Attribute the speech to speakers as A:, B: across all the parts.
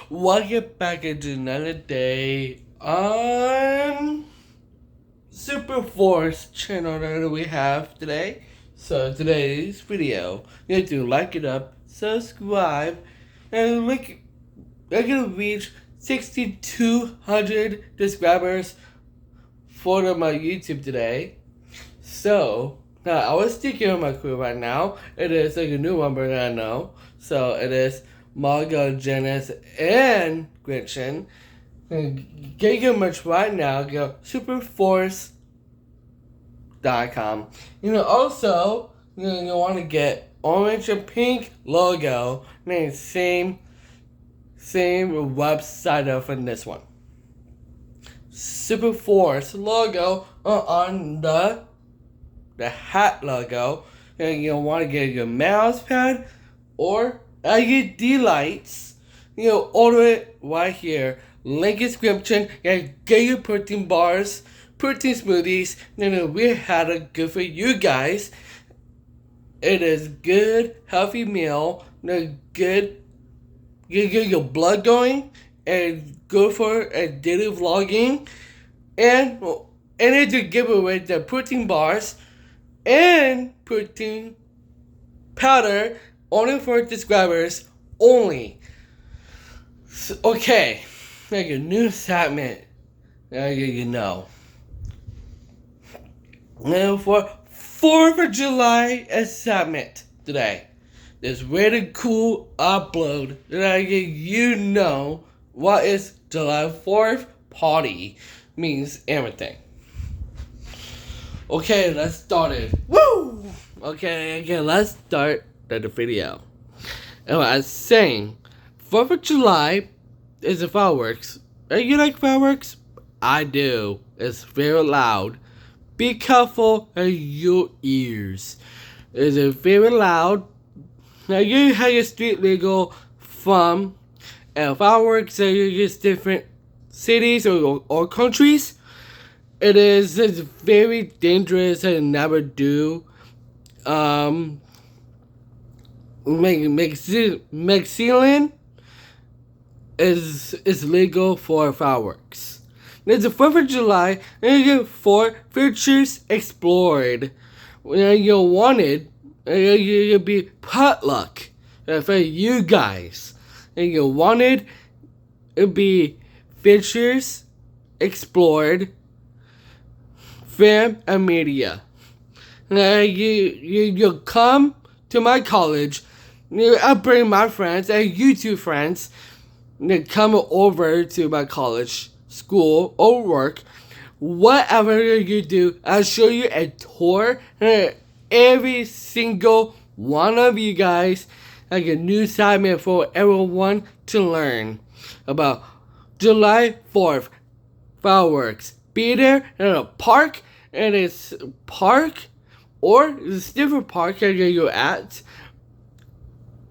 A: Welcome back into another day on Super Force channel that we have today. So today's video, you have to like it up, subscribe, and we're gonna reach 6,200 subscribers for my YouTube today. So now I was sticking on my crew right now. It is like a new member that I know. So it is Margo, Janice, and Gretchen. Get your merch right now. Go superforce.com. Also, you want to get orange and pink logo. Same website for this one. Superforce logo on the hat logo. And you want to get your mouse pad or LED lights. Order it right here. Link in description. And get your protein bars, protein smoothies. We had a good for you guys. It is good, healthy meal. Good, get your blood going, and good for daily vlogging. And it's a giveaway the protein bars and protein powder only for subscribers only. Okay, like a new segment. You know. Now for 4th of July segment today. This really cool upload that I get what is July 4th party means everything. Okay, let's start it. Woo! Okay, let's start the video. And I was saying, 4th of July is the fireworks. You like fireworks? I do. It's very loud. Be careful of your ears. It's very loud. Now you have your street legal from fireworks in different cities or countries. It's very dangerous and never do. Mexican is legal for fireworks. There's the 4th of July and you get 4 features explored. When you wanted, you'll be potluck for you guys. And you wanted, it'd be features explored, film and media. You come to my college. I bring my friends and YouTube friends. They come over to my college, school, or work. Whatever you do, I'll show you a tour. Every single one of you guys, like a new segment for everyone to learn about July 4th fireworks. Be there in a park, and it's park or it's different park that you're at,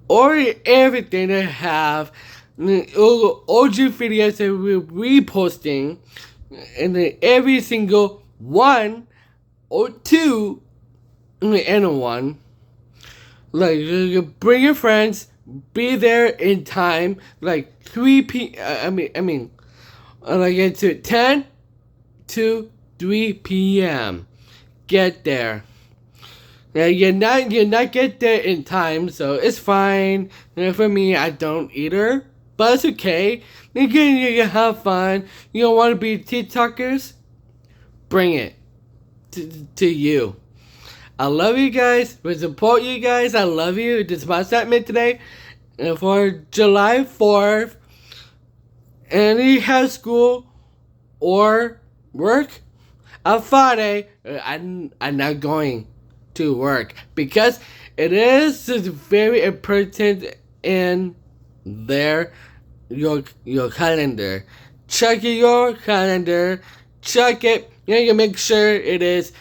A: or everything they have. OG videos that we're reposting, and then every single one or two, and one, like you bring your friends, be there in time, like 3 p. Like it's 10 to 3 p.m. Get there. Now you're not get there in time, so it's fine. For me, I don't either. But it's okay. You can have fun. You don't want to be TikTokers? Bring it to you. I love you guys. We support you guys. I love you. This is my segment today. And for July 4th, any high school or work, on Friday, I'm not going to work because it is very important in your calendar. Check your calendar. Check it. You can make sure it is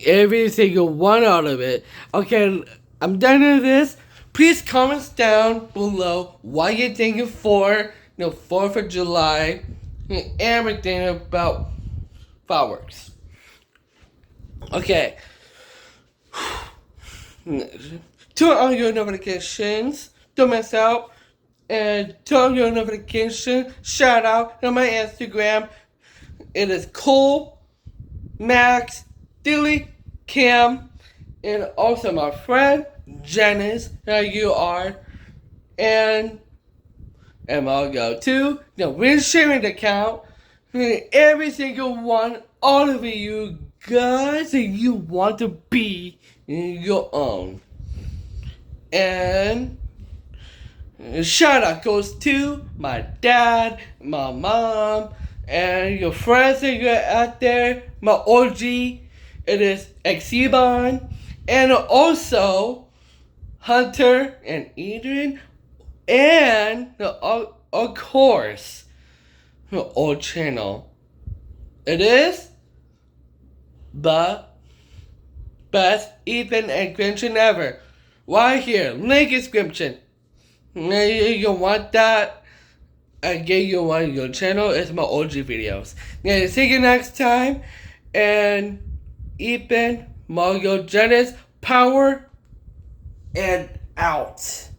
A: every single one out of it. Okay, I'm done with this. Please comment down below what you're thinking for 4th of July and everything about fireworks. Okay. Turn on your notifications. Don't miss out. and turn your notification. Shout out to my Instagram. It is Cole, Max, Dilly, Cam, and also my friend Janice. That you are, and I'll go to the Win Sharing account. Every single one, all of you guys that you want to be your own. And shout out goes to my dad, my mom, and your friends that you're out there. My OG, it is Exebon, and also Hunter and Adrian, and of course, the old channel. It is the best Ethan and Grinchen ever. Right here, link description. You want that? I gave you one your channel. It's my OG videos. See you next time. And Ethan, Mario, Janice, power, and out.